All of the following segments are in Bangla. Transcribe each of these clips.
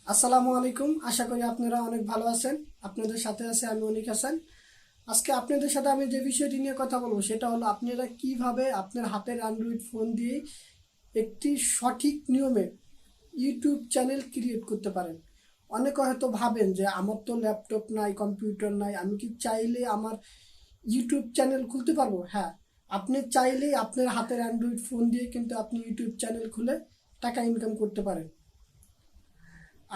আসসালামু আলাইকুম। আশা করি আপনারা অনেক ভালো আছেন। আপনাদের সাথে আছে আমি অনিক হাসান। আজকে আপনাদের সাথে আমি যে বিষয়টি নিয়ে কথা বলবো সেটা হলো আপনারা কিভাবে আপনার হাতের অ্যান্ড্রয়েড ফোন দিয়ে একটি সঠিক নিয়মে ইউটিউব চ্যানেল ক্রিয়েট করতে পারেন। অনেকে হয়তো ভাবেন যে আমার তো ল্যাপটপ নাই, কম্পিউটার নাই, আমি কি চাইলে আমার ইউটিউব চ্যানেল খুলতে পারবো? হ্যাঁ, আপনি চাইলেই আপনার হাতের অ্যান্ড্রয়েড ফোন দিয়ে কিন্তু আপনি ইউটিউব চ্যানেল খুলে টাকা ইনকাম করতে পারেন।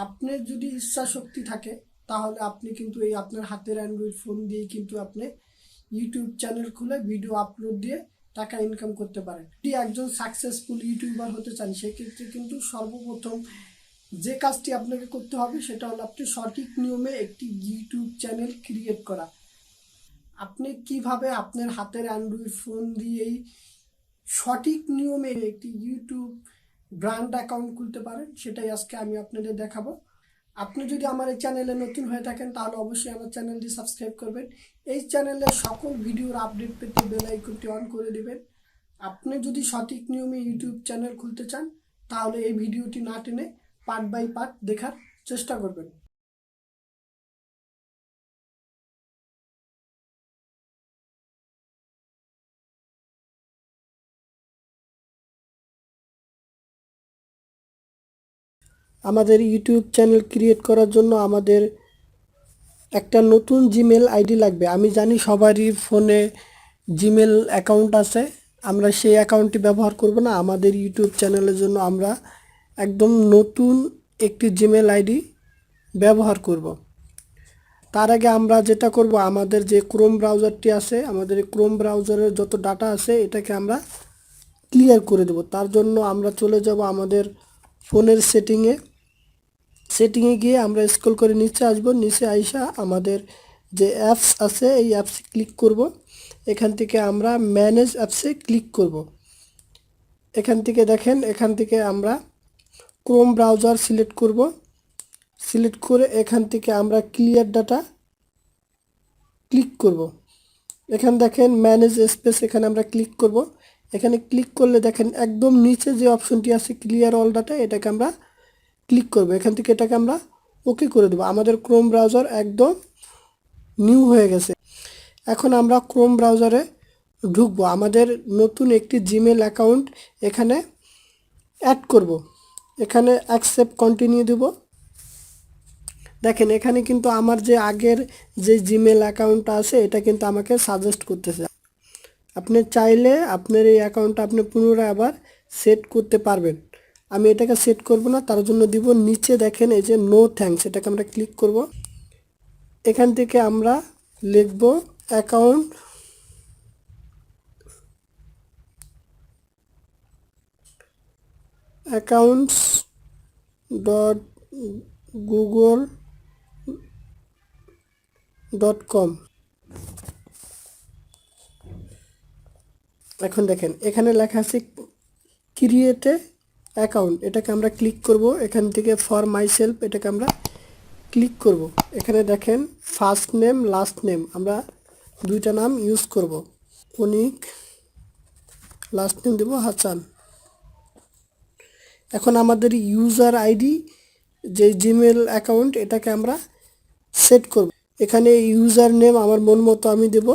আপনার যদি ইচ্ছা শক্তি থাকে তাহলে আপনি কিন্তু এই আপনার হাতের অ্যান্ড্রয়েড ফোন দিয়ে কিন্তু আপনি ইউটিউব চ্যানেল খুলে ভিডিও আপলোড দিয়ে টাকা ইনকাম করতে পারেন। যদি একজন সাকসেসফুল ইউটিউবার হতে চান সেক্ষেত্রে কিন্তু সর্বপ্রথম যে কাজটি আপনাকে করতে হবে সেটা হলো আপনি সঠিক নিয়মে একটি ইউটিউব চ্যানেল ক্রিয়েট করা। আপনি কিভাবে আপনার হাতের অ্যান্ড্রয়েড ফোন দিয়েই সঠিক নিয়মে একটি ইউটিউব ব্র্যান্ড অ্যাকাউন্ট খুলতে পারেন সেটাই আজকে আমি আপনাদের দেখাবো। আপনি যদি আমার এই চ্যানেলে নতুন হয়ে থাকেন তাহলে অবশ্যই আমার চ্যানেলটি সাবস্ক্রাইব করবেন। এই চ্যানেলে সকল ভিডিওর আপডেট পেতে বেল আইকনটি অন করে দিবেন। আপনি যদি সঠিক নিয়মে ইউটিউব চ্যানেল খুলতে চান তাহলে এই ভিডিওটি না টেনে পার্ট বাই পার্ট দেখার চেষ্টা করবেন। আমাদের ইউটিউব চ্যানেল ক্রিয়েট করার জন্য আমাদের একটা নতুন জিমেল আইডি লাগবে। আমি জানি সবারই ফোনে জিমেল অ্যাকাউন্ট আছে, আমরা সেই অ্যাকাউন্টটি ব্যবহার করব না। আমাদের ইউটিউব চ্যানেলের জন্য আমরা একদম নতুন একটি জিমেল আইডি ব্যবহার করব। তার আগে আমরা যেটা করব, আমাদের যে ক্রোম ব্রাউজারটি আছে, আমাদের ক্রোম ব্রাউজারের যত ডাটা আছে এটাকে আমরা ক্লিয়ার করে দেব। তার জন্য আমরা চলে যাব আমাদের ফোনের সেটিংয়ে গিয়ে আমরা স্ক্রল করে নিচে আসব। নিচে আইসা আমাদের যে অ্যাপস আছে এই অ্যাপসে ক্লিক করব। এখান থেকে আমরা ম্যানেজ অ্যাপসে ক্লিক করব। এখান থেকে দেখেন, এখান থেকে আমরা ক্রোম ব্রাউজার সিলেক্ট করব। সিলেক্ট করে এখান থেকে আমরা ক্লিয়ার ডাটা ক্লিক করব। এখানে দেখেন ম্যানেজ স্পেস, এখানে আমরা ক্লিক করব। এখানে ক্লিক করলে দেখেন একদম নিচে যে অপশনটি আছে ক্লিয়ার অল ডাটা, এটাকে আমরা ক্লিক করব। এখান থেকে এটাকে আমরা ওকে করে দেবো। আমাদের ক্রোম ব্রাউজার একদম নিউ হয়ে গেছে। এখন আমরা ক্রোম ব্রাউজারে ঢুকবো। আমাদের নতুন একটি জিমেল অ্যাকাউন্ট এখানে অ্যাড করব। এখানে অ্যাকসেপ্ট কন্টিনিউ দেব। দেখেন এখানে কিন্তু আমার যে আগের যে জিমেল অ্যাকাউন্টটা আছে এটা কিন্তু আমাকে সাজেস্ট করতেছে। আপনি চাইলে আপনার এই অ্যাকাউন্টটা আপনি পুনরায় আবার সেট করতে পারবেন। আমি এটাকে সেট করব না, তার জন্য দিব নিচে দেখেন এই যে নো থ্যাঙ্কস, এটাকে আমরা ক্লিক করব। এখান থেকে আমরা লিখব অ্যাকাউন্টস ডট গুগল .com। এখন দেখেন এখানে লেখা আছে ক্রিয়েট এ অ্যাকাউন্ট, এটাকে আমরা ক্লিক করব। এখান থেকে ফর মাই সেলফ এটাকে আমরা ক্লিক করব। এখানে দেখেন ফার্স্ট নেম লাস্ট নেম আমরা দুইটা নাম ইউজ করব। অনিক, লাস্ট নেম দেব হাসান। এখন আমাদের ইউজার আইডি যে জিমেল অ্যাকাউন্ট এটাকে আমরা সেট করব। এখানে ইউজার নেম আমার মন মতো আমি দেব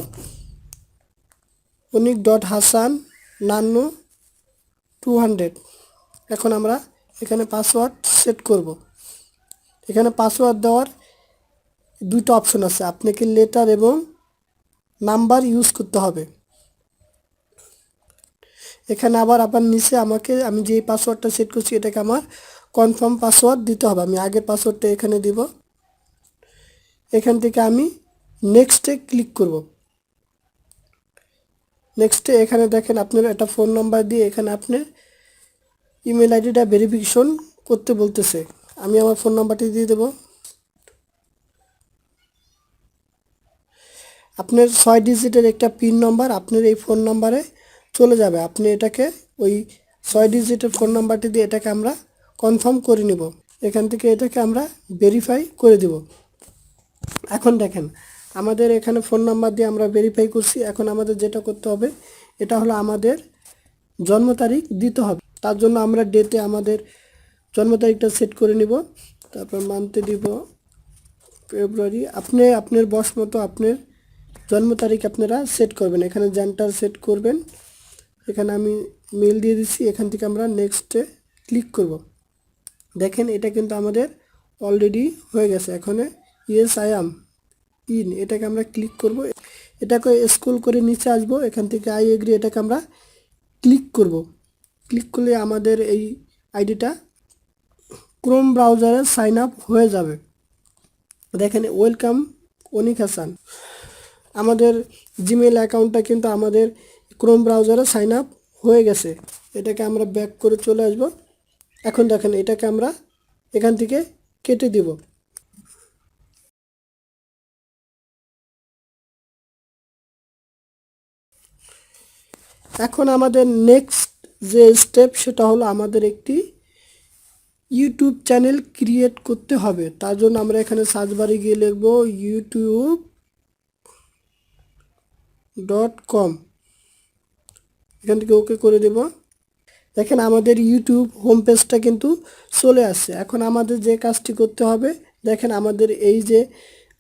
onik.hasan9200। এখন আমরা এখানে পাসওয়ার্ড সেট করব। এখানে পাসওয়ার্ড দেওয়ার দুইটা অপশন আছে, আপনাকে লেটার এবং নাম্বার ইউজ করতে হবে। এখানে আবার নিচে আমি যে পাসওয়ার্ডটা সেট করছি এটাকে আমার কনফার্ম পাসওয়ার্ড দিতে হবে। আমি আগের পাসওয়ার্ডটা এখানে দিব। এখান থেকে আমি নেক্সটে ক্লিক করব। নেক্সটে এখানে দেখেন আপনার একটা ফোন নাম্বার দিয়ে এখানে আপনি ইমেল আইডিটা ভেরিফিকেশন করতে বলতেছে। আমি আমার ফোন নাম্বারটি দিয়ে দেব। আপনার 6 ডিজিটের একটা পিন নাম্বার আপনার এই ফোন নাম্বারে চলে যাবে। আপনি এটাকে ওই 6 ডিজিটের ফোন নাম্বারটি দিয়ে এটাকে আমরা কনফার্ম করে নিব। এখান থেকে এটাকে আমরা ভেরিফাই করে দিব। এখন দেখেন আমাদের এখানে ফোন নাম্বার দিয়ে আমরা ভেরিফাই করছি। এখন আমাদের যেটা করতে হবে এটা হলো আমাদের জন্ম তারিখ দিতে হবে। তার জন্য আমরা ডেটে আমাদের জন্ম তারিখটা সেট করে নিব। তারপর মান্থে দিব ফেব্রুয়ারি। আপনি আপনার বয়স মতো আপনার জন্ম তারিখ আপনারা সেট করবেন, এখানে জেন্ডার সেট করবেন। এখানে আমি মেল দিয়ে দিচ্ছি, এখান থেকে আমরা নেক্সটে ক্লিক করব। দেখেন এটা কিন্তু আমাদের অলরেডি হয়ে গেছে। এখানে ইয়েস আই অ্যাম ইন, এটাকে আমরা ক্লিক করব। এটাকে স্ক্রল করে নিচে আসব, এখান থেকে আই এগ্রি এটাকে আমরা ক্লিক করব। ক্লিক করলে আমাদের এই আইডিটা ক্রোম ব্রাউজারে সাইন আপ হয়ে যাবে। দেখেন ওয়েলকাম অনিক হাসান, আমাদের জিমেল অ্যাকাউন্টটা কিন্তু আমাদের ক্রোম ব্রাউজারে সাইন আপ হয়ে গেছে। এটাকে আমরা ব্যাক করে চলে আসব। এখন দেখেন এটাকে আমরা এখান থেকে কেটে দিব। এখন আমাদের নেক্সট যে স্টেপ সেটা হলো আমাদের একটি ইউটিউব চ্যানেল ক্রিয়েট করতে হবে। তার জন্য আমরা এখানে সার্চ বারে গিয়ে লিখব youtube.com, এখান থেকে ওকে করে দেব। দেখেন আমাদের ইউটিউব হোম পেজটা কিন্তু চলে আসছে। এখন আমাদের যে কাজটি করতে হবে, দেখেন আমাদের এই যে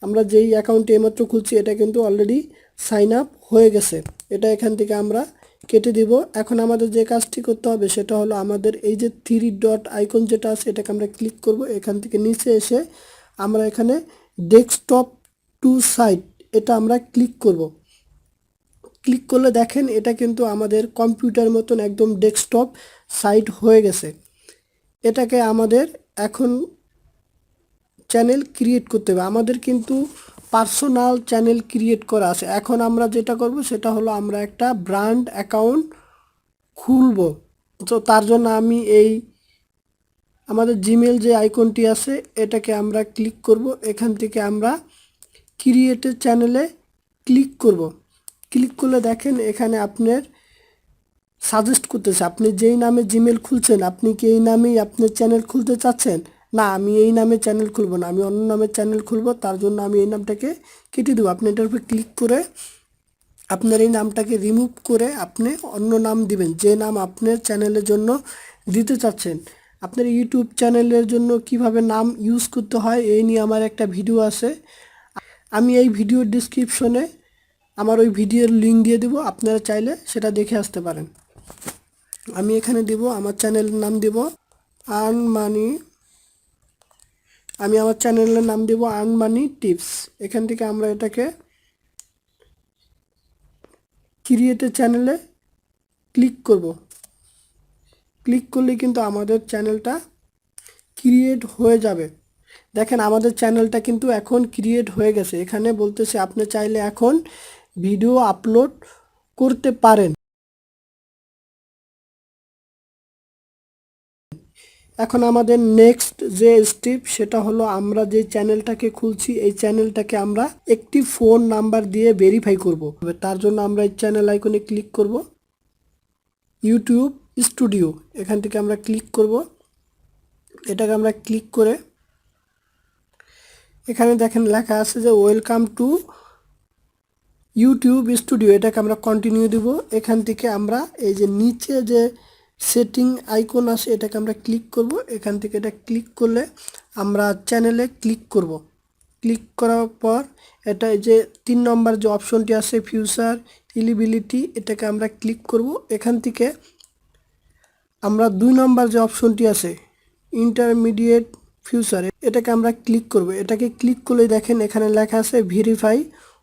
আমরা যেই অ্যাকাউন্টে এইমাত্র খুলছি এটা কিন্তু অলরেডি সাইন আপ হয়ে গেছে। এটা এখান থেকে আমরা কেটে দিব। এখন আমাদের যে কাজটি করতে হবে সেটা হলো আমাদের এই যে থ্রি ডট আইকন যেটা আছে এটাকে আমরা ক্লিক করব। এখান থেকে নিচে এসে আমরা এখানে ডেস্কটপ টু সাইট এটা আমরা ক্লিক করব। ক্লিক করলে দেখেন এটা কিন্তু আমাদের কম্পিউটার মতন একদম ডেস্কটপ সাইট হয়ে গেছে। এটাকে আমাদের এখন চ্যানেল ক্রিয়েট করতে হবে। আমাদের কিন্তু পার্সোনাল চ্যানেল ক্রিয়েট করা আছে। এখন আমরা যেটা করব সেটা হলো আমরা একটা ব্র্যান্ড অ্যাকাউন্ট খুলব। তো তার জন্য আমি এই আমাদের জিমেল যে আইকনটি আছে এটাকে আমরা ক্লিক করব। এখান থেকে আমরা ক্রিয়েট চ্যানেলে ক্লিক করব। ক্লিক করলে দেখেন এখানে আপনার সাজেস্ট করতেছে আপনি যেই নামে জিমেল খুলছেন আপনি কি এই নামেই আপনার চ্যানেল খুলতে চাচ্ছেন। না, আমি এই নামে চ্যানেল খুলবো না, আমি অন্য নামে চ্যানেল খুলবো। তার জন্য আমি এই নামটাকে কেটে দেবো। আপনি এটার উপর ক্লিক করে আপনার এই নামটাকে রিমুভ করে আপনি অন্য নাম দিবেন, যে নাম আপনার চ্যানেলের জন্য দিতে চাচ্ছেন। আপনার ইউটিউব চ্যানেলের জন্য কিভাবে নাম ইউজ করতে হয় এই নিয়ে আমার একটা ভিডিও আছে। আমি এই ভিডিওর ডিসক্রিপশনে আমার ওই ভিডিওর লিঙ্ক দিয়ে দেবো, আপনারা চাইলে সেটা দেখে আসতে পারেন। আমি এখানে দিব আমার চ্যানেলের নাম দিব আর্ন মানি, আমি আমার চ্যানেলের নাম দিব আর্ন মানি টিপস। এখান থেকে আমরা এটাকে ক্রিয়েট চ্যানেলে ক্লিক করব। ক্লিক করলে কিন্তু আমাদের চ্যানেলটা ক্রিয়েট হয়ে যাবে। দেখেন আমাদের চ্যানেলটা কিন্তু এখন ক্রিয়েট হয়ে গেছে। এখানে বলতেছে আপনি চাইলে এখন ভিডিও আপলোড করতে পারেন। এখন আমাদের নেক্সট যে স্টেপ সেটা হলো আমরা যে চ্যানেলটাকে খুলছি এই চ্যানেলটাকে আমরা একটি ফোন নাম্বার দিয়ে ভেরিফাই করব। তার জন্য আমরা এই চ্যানেল আইকনে ক্লিক করব, ইউটিউব স্টুডিও, এখান থেকে আমরা ক্লিক করব। এটাকে আমরা ক্লিক করে এখানে দেখেন লেখা আছে যে ওয়েলকাম টু ইউটিউব স্টুডিও, এটাকে আমরা কন্টিনিউ দিব। এখান থেকে আমরা এই যে নিচে যে সেটিং আইকন আছে এটাকে আমরা ক্লিক করব। এখান থেকে এটা ক্লিক করলে আমরা চ্যানেলে ক্লিক করব। ক্লিক করার পর এটা এই যে 3 নম্বর যে অপশনটি আছে ফিউচার এলিজিবিলিটি এটাকে আমরা ক্লিক করব। এখান থেকে আমরা 2 নম্বর যে অপশনটি আছে ইন্টারমিডিয়েট ফিউচার এটাকে আমরা ক্লিক করব। এটাকে ক্লিক করলে দেখেন এখানে লেখা আছে ভেরিফাই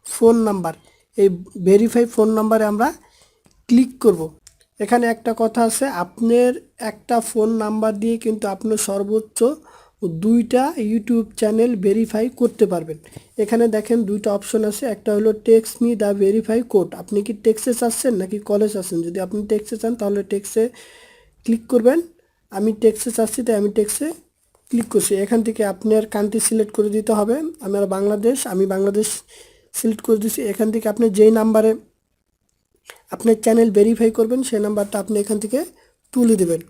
ফোন নাম্বার। এই ভেরিফাই ফোন নাম্বারে আমরা ক্লিক করব। এখানে একটা কথা আছে, আপনার একটা ফোন নাম্বার দিয়ে কিন্তু আপনি সর্বোচ্চ 2টা ইউটিউব চ্যানেল ভেরিফাই করতে পারবেন। এখানে দেখেন 2টা অপশন আছে, একটা হলো text me the verify code. আপনি কি টেক্সটে চাচ্ছেন নাকি কলে চাচ্ছেন? যদি আপনি টেক্সটে চান তাহলে টেক্সটে ক্লিক করবেন। আমি টেক্সটে চাচ্ছি তাই আমি টেক্সটে ক্লিক করছি। এখান থেকে আপনার কান্ট্রি সিলেক্ট করে দিতে হবে। আমার বাংলাদেশ, আমি বাংলাদেশ সিলেক্ট করে দিচ্ছি। এখান থেকে আপনি যেই নাম্বারে আপনার চ্যানেল ভেরিফাই করবেন সেই নাম্বারটা আপনি এখান থেকে তুলে দেবেন।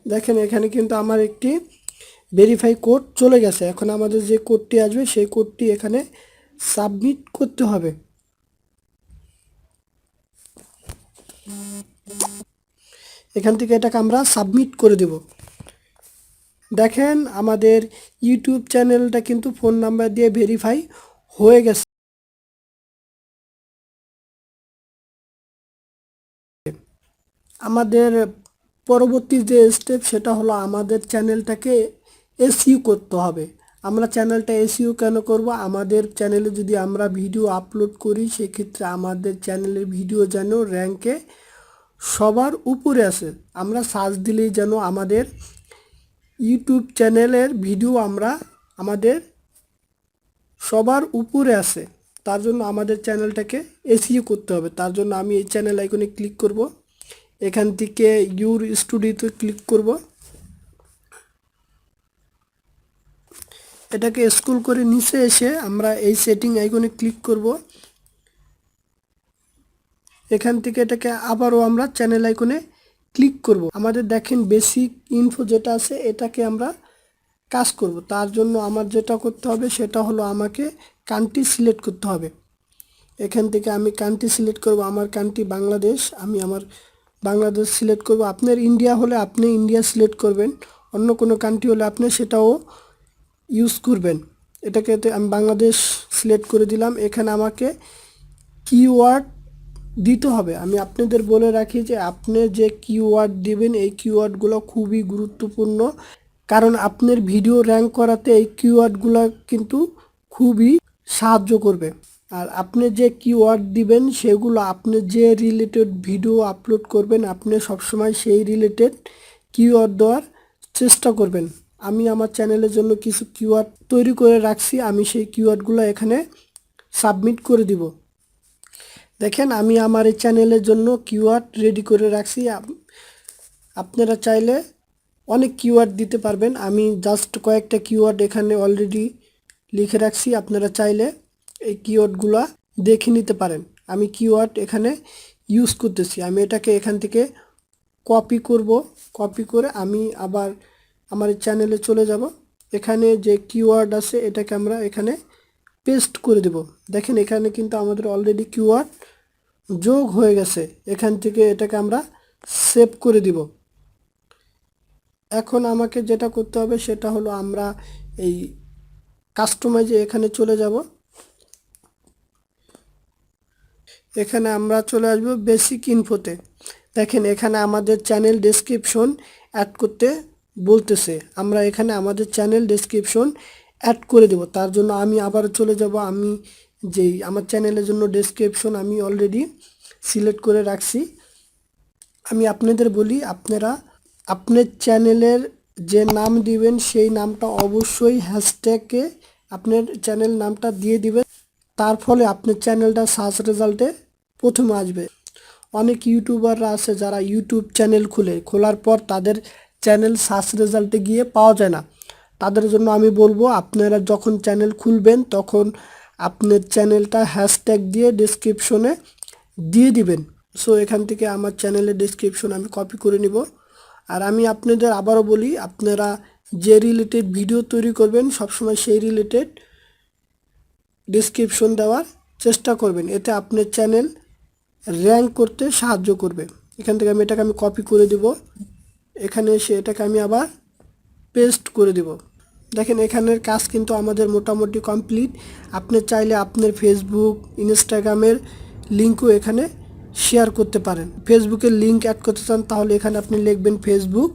দেখেন এখানে কিন্তু আমার একটি ভেরিফাই কোড চলে গেছে। এখন আমাদের যে কোডটি আসবে সেই কোডটি এখানে সাবমিট করতে হবে। এখান থেকে এটাকে আমরা সাবমিট করে দেব। দেখেন আমাদের ইউটিউব চ্যানেলটা কিন্তু ফোন নাম্বার দিয়ে ভেরিফাই হয়ে গেছে। আমাদের পরবর্তী যে স্টেপ সেটা হলো আমাদের চ্যানেলটাকে এসইও করতে হবে। আমরা চ্যানেলটা এসইও কেন করব? আমাদের চ্যানেলে যদি আমরা ভিডিও আপলোড করি সেক্ষেত্রে আমাদের চ্যানেলের ভিডিও যেন র্যাঙ্কে সবার উপরে আসে। আমরা সার্চ দিলেই যেন আমাদের ইউটিউব চ্যানেলের ভিডিও আমাদের সবার উপরে আসে। তার জন্য আমাদের চ্যানেলটাকে এসইও করতে হবে। তার জন্য আমি এই চ্যানেল আইকনে ক্লিক করব, এখান থেকে ইউর স্টুডিওতে ক্লিক করব, এটাকে স্ক্রল করে নিচে এসে আমরা এই সেটিং আইকনে ক্লিক করব। এখান থেকে এটাকে আবারও আমরা চ্যানেল আইকনে ক্লিক করব। আমাদের দেখেন বেসিক ইনফো যেটা আছে এটাকে আমরা কাজ করব। তার জন্য আমার যেটা করতে হবে সেটা হলো আমাকে কান্ট্রি সিলেক্ট করতে হবে। এখান থেকে আমি কান্ট্রি সিলেক্ট করব, আমার কান্ট্রি বাংলাদেশ, আমি আমার বাংলাদেশ সিলেক্ট করব। আপনার ইন্ডিয়া হলে আপনি ইন্ডিয়া সিলেক্ট করবেন, অন্য কোনো কান্ট্রি হলে আপনি সেটাও ইউজ করবেন। এটাকে আমি বাংলাদেশ সিলেক্ট করে দিলাম। এখানে আমাকে কিওয়ার্ড দিতে হবে। আমি আপনাদের বলে রাখি যে আপনি যে কিওয়ার্ড দিবেন এই কিওয়ার্ডগুলো খুবই গুরুত্বপূর্ণ, কারণ আপনার ভিডিও র্যাঙ্ক করাতে এই কিওয়ার্ডগুলো কিন্তু খুবই সাহায্য করবে। আর আপনি যে কিওয়ার্ড দিবেন সেগুলো আপনি যে রিলেটেড ভিডিও আপলোড করবেন আপনি সবসময় সেই রিলেটেড কিওয়ার্ড দেওয়ার চেষ্টা করবেন। আমি আমার চ্যানেলের জন্য কিছু কিওয়ার্ড তৈরি করে রাখছি, আমি সেই কিওয়ার্ডগুলো এখানে সাবমিট করে দিব। দেখেন আমি আমার এই চ্যানেলের জন্য কিওয়ার্ড রেডি করে রাখছি। আপনারা চাইলে অনেক কিওয়ার্ড দিতে পারবেন, আমি জাস্ট কয়েকটা কিওয়ার্ড এখানে অলরেডি লিখে রাখছি। আপনারা চাইলে এই কিওয়ার্ডগুলো দেখে নিতে পারেন। আমি কিওয়ার্ড এখানে ইউজ করতেছি, আমি এটাকে এখান থেকে কপি করব। কপি করে আমি আবার আমার চ্যানেলে চলে যাব। এখানে যে কিওয়ার্ড আছে এটাকে আমরা এখানে পেস্ট করে দেব। দেখেন এখানে কিন্তু আমাদের অলরেডি কিওয়ার্ড যোগ হয়ে গেছে। এখান থেকে এটাকে আমরা সেভ করে দিব। এখন আমাকে যেটা করতে হবে সেটা হলো আমরা এই কাস্টমাইজে এখানে চলে যাব। এখানে আমরা চলে আসব বেসিক ইনফোতে। দেখেন এখানে আমাদের চ্যানেল ডেসক্রিপশন অ্যাড করতে বলতেছে, আমরা এখানে আমাদের চ্যানেল ডেসক্রিপশন অ্যাড করে দেব। তার জন্য আমি আবার চলে যাব, আমি যেই আমার চ্যানেলের জন্য ডেসক্রিপশন আমি অলরেডি সিলেক্ট করে রাখছি। আমি আপনাদের বলি আপনারা আপনার চ্যানেলের যে নাম দিবেন সেই নামটা অবশ্যই হ্যাশট্যাগে আপনার চ্যানেল নামটা দিয়ে দিবেন, তার ফলে আপনার চ্যানেলটা সার্চ রেজাল্টে প্রথমে আসবে। অনেক ইউটিউবাররা আছে যারা ইউটিউব চ্যানেল খোলার পর তাদের চ্যানেল সার্চ রেজাল্টে গিয়ে পাওয়া যায় না। তাদের জন্য আমি বলবো আপনারা যখন চ্যানেল খুলবেন তখন আপনার চ্যানেলটা হ্যাশট্যাগ দিয়ে ডেসক্রিপশনে দিয়ে দিবেন। সো এখান থেকে আমার চ্যানেলের ডেসক্রিপশন আমি কপি করে নিব। আর আমি আপনাদের আবারও বলি আপনারা যে রিলেটেড ভিডিও তৈরি করবেন সবসময় সেই রিলেটেড ডেসক্রিপশন দেওয়ার চেষ্টা করবেন, এতে আপনার চ্যানেল র্যাঙ্ক করতে সাহায্য করবে। এখান থেকে আমি এটাকে কপি করে দিব, এখানে এসে এটাকে আমি আবার পেস্ট করে দিব। দেখেন এখানের কাজ কিন্তু আমাদের মোটামুটি কমপ্লিট। আপনি চাইলে আপনার ফেসবুক ইনস্টাগ্রামের লিঙ্কও এখানে শেয়ার করতে পারেন। ফেসবুকের লিঙ্ক অ্যাড করতে চান তাহলে এখানে আপনি লিখবেন ফেসবুক,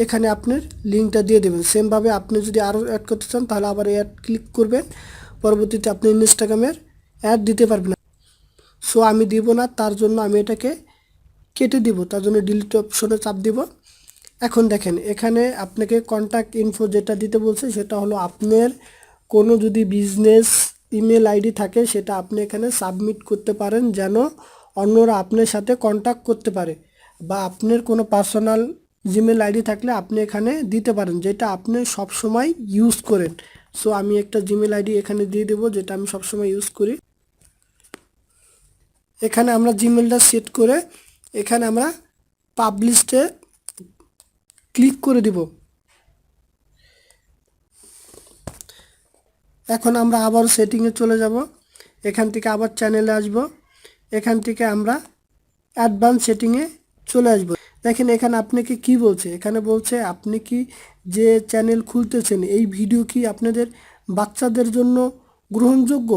এখানে আপনার লিঙ্কটা দিয়ে দেবেন। সেমভাবে আপনি যদি আরও অ্যাড করতে চান তাহলে আবার অ্যাড ক্লিক করবেন, পরবর্তীতে আপনি ইনস্টাগ্রামের অ্যাড দিতে পারবেন। সো আমি দিব না, তার জন্য আমি এটাকে কেটে দিব, তার জন্য ডিলিট অপশনে চাপ দিব। এখন দেখেন এখানে আপনাকে কন্ট্যাক্ট ইনফো যেটা দিতে বলছে সেটা হলো আপনার কোনো যদি বিজনেস ইমেল আইডি থাকে সেটা আপনি এখানে সাবমিট করতে পারেন যেন অন্যরা আপনার সাথে কন্ট্যাক্ট করতে পারে, বা আপনার কোনো পার্সোনাল জিমেল আইডি থাকলে আপনি এখানে দিতে পারেন যেটা আপনি সবসময় ইউজ করেন। সো আমি একটা জিমেল আইডি এখানে দিয়ে দেবো যেটা আমি সবসময় ইউজ করি। এখানে আমরা জিমেলটা সেট করে এখানে আমরা পাবলিশে ক্লিক করে দিব। এখন আমরা আবার সেটিংয়ে চলে যাব, এখান থেকে আবার চ্যানেলে আসব। এখান থেকে আমরা অ্যাডভান্স সেটিংয়ে চলে আসবো। দেখেন এখানে আপনাকে কি বলছে, এখানে বলছে আপনি কি যে চ্যানেল খুলতেছেন এই ভিডিও কি আপনাদের বাচ্চাদের জন্য গ্রহণযোগ্য।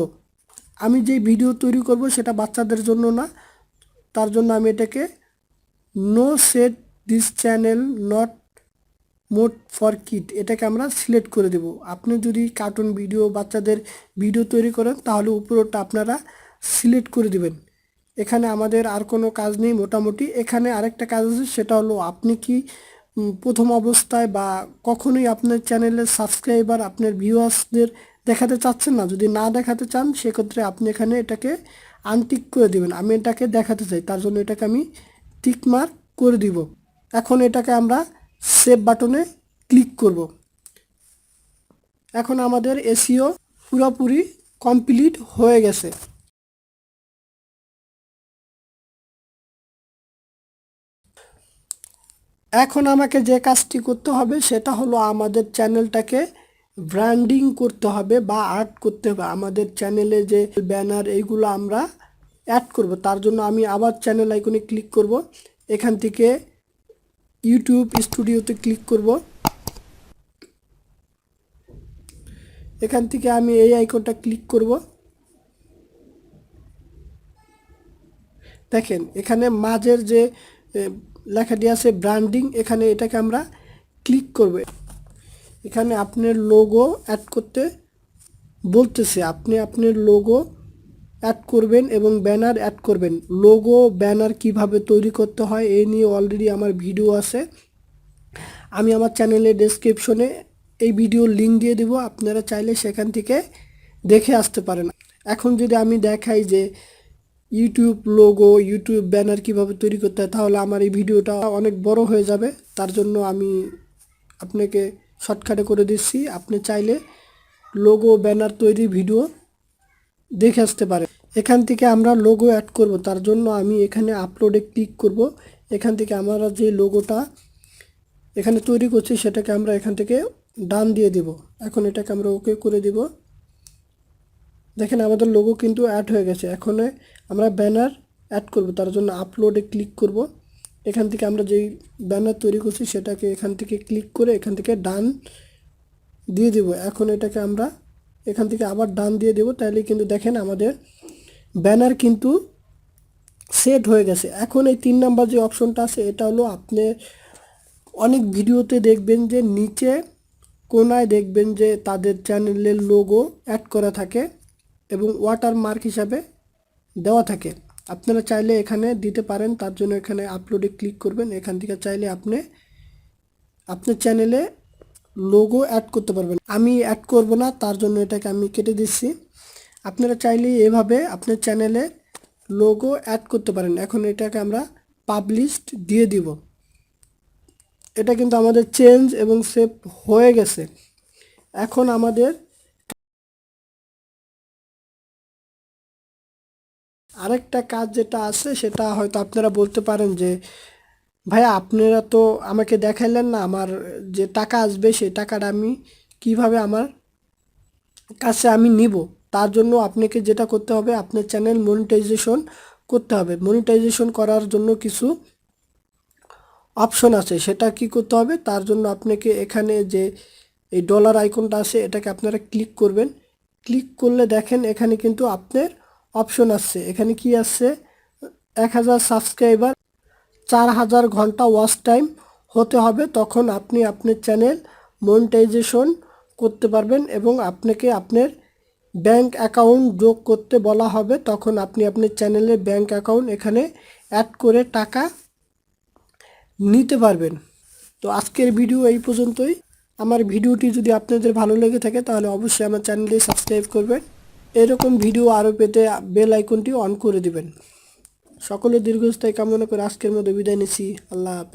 আমি যে ভিডিও তৈরি করব সেটা বাচ্চাদের জন্য না, তার জন্য আমি এটাকে no set this channel not mode for kid এটাকে আমরা সিলেক্ট করে দেব। আপনি যদি কার্টুন ভিডিও বাচ্চাদের ভিডিও তৈরি করেন তাহলে উপরটা আপনারা সিলেক্ট করে দিবেন। এখানে আমাদের আর কোনো কাজ নেই মোটামুটি। এখানে আরেকটা কাজ আছে, সেটা হলো আপনি কি প্রথম অবস্থায় বা কখনোই আপনার চ্যানেলের সাবস্ক্রাইবার আপনার ভিউয়ার্সদের দেখাতে চাচ্ছেন না। যদি না দেখাতে চান সেক্ষেত্রে আপনি এখানে এটাকে আনটিক করে দিবেন। আমি এটাকে দেখাতে চাই, তার জন্য এটাকে আমি টিক মার্ক করে দিব। এখন এটাকে আমরা সেভ বাটনে ক্লিক করব। এখন আমাদের এসইও পুরোপুরি কমপ্লিট হয়ে গেছে। এখন আমাকে যে কাজটি করতে হবে সেটা হলো আমাদের চ্যানেলটাকে ব্র্যান্ডিং করতে হবে বা আর্ট করতে হবে। আমাদের চ্যানেলে যে ব্যানার এইগুলো আমরা অ্যাড করব, তার জন্য আমি আবার চ্যানেল আইকনে ক্লিক করব। এখান থেকে ইউটিউব স্টুডিওতে ক্লিক করব। এখান থেকে আমি এই আইকনটা ক্লিক করব। দেখেন এখানে মাঝের যে লেখাটি আছে ব্র্যান্ডিং, এখানে এটাকে আমরা ক্লিক করব। এখানে আপনার লোগো অ্যাড করতে বলতেছে, আপনি আপনার লোগো অ্যাড করবেন এবং ব্যানার অ্যাড করবেন। লোগো ব্যানার কিভাবে তৈরি করতে হয় এই নিয়ে অলরেডি আমার ভিডিও আছে। আমি আমার চ্যানেলের ডেসক্রিপশনে এই ভিডিওর লিঙ্ক দিয়ে দেব, আপনারা চাইলে সেখান থেকে দেখে আসতে পারেন। এখন যদি আমি দেখাই যে ইউটিউব লোগো ইউটিউব ব্যানার কিভাবে তৈরি করতে হয়, তাহলে আমার এই ভিডিওটা অনেক বড় হয়ে যাবে। তার জন্য আমি আপনাকে শর্টকাটে করে দিচ্ছি। আপনি চাইলে লোগো ব্যানার তৈরি ভিডিও দেখে আসতে পারেন। এখান থেকে আমরা লোগো অ্যাড করব, তার জন্য আমি এখানে আপলোডে ক্লিক করব। এখান থেকে আমরা যে লোগোটা এখানে তৈরি করছি সেটাকে আমরা এখান থেকে ডান দিয়ে দিব। এখন এটাকে আমরা ওকে করে দিব। দেখেন আমাদের লোগো কিন্তু অ্যাড হয়ে গেছে। এখন আমরা ব্যানার অ্যাড করব, তার জন্য আপলোডে ক্লিক করব। এখান থেকে আমরা যেই ব্যানার তৈরি করছি সেটাকে এখান থেকে ক্লিক করে এখান থেকে ডান দিয়ে দিব। এখন এটাকে আমরা এখান থেকে আবার ডান দিয়ে দেব, তাহলে কিন্তু দেখেন আমাদের ব্যানার কিন্তু সেট হয়ে গেছে। এখন এই 3 নাম্বার যে অপশনটা আছে এটা হলো আপনি অনেক ভিডিওতে দেখবেন যে নিচে কোনায় দেখবেন যে তাদের চ্যানেলের লোগো অ্যাড করা থাকে এবং ওয়াটারমার্ক হিসাবে দেওয়া থাকে। আপনারা চাইলে এখানে দিতে পারেন, তার জন্য এখানে আপলোডে ক্লিক করবেন। এখান থেকে চাইলে আপনি আপনার চ্যানেলে লোগো অ্যাড করতে পারবেন। আমি অ্যাড করব না, তার জন্য এটাকে আমি কেটে দিচ্ছি। আপনারা চাইলে এভাবে আপনার চ্যানেলে লোগো অ্যাড করতে পারেন। এখন এটাকে আমরা পাবলিশড দিয়ে দিব। এটা কিন্তু আমাদের চেঞ্জ এবং সেভ হয়ে গেছে। এখন আমাদের আরেকটা কাজ যেটা আছে সেটা হয়তো আপনারা বলতে পারেন যে ভাইয়া আপনারা তো আমাকে দেখাইলেন না আমার যে টাকা আসবে সেই টাকাটা আমি কিভাবে আমার কাছে আমি নিব। তার জন্য আপনাকে যেটা করতে হবে, আপনার চ্যানেল মনিটাইজেশন করতে হবে। মনিটাইজেশন করার জন্য কিছু অপশন আছে, সেটা কি করতে হবে, তার জন্য আপনাকে এখানে যে এই ডলার আইকনটা আছে এটাকে আপনারা ক্লিক করবেন। ক্লিক করলে দেখেন এখানে কিন্তু আপনার অপশন আসছে। এখানে কি আসছে, 1000 সাবস্ক্রাইবার 4000 ঘন্টা ওয়াচ টাইম হতে হবে, তখন আপনি আপনার চ্যানেল মনিটাইজেশন করতে পারবেন এবং আপনাকে আপনার ব্যাংক অ্যাকাউন্ট যোগ করতে বলা হবে। তখন আপনি আপনার চ্যানেলের ব্যাংক অ্যাকাউন্ট এখানে অ্যাড করে টাকা নিতে পারবেন। তো আজকের ভিডিও এই পর্যন্তই। আমার ভিডিওটি যদি আপনাদের ভালো লেগে থাকে তাহলে অবশ্যই আমার চ্যানেলটি সাবস্ক্রাইব করবেন। এরকম ভিডিও আরও পেতে বেল আইকনটি অন করে দিবেন। সকলের দীর্ঘস্থায়ী কামনা করে আজকের মতো বিদায় নিচ্ছি। আল্লাহ হাফেজ।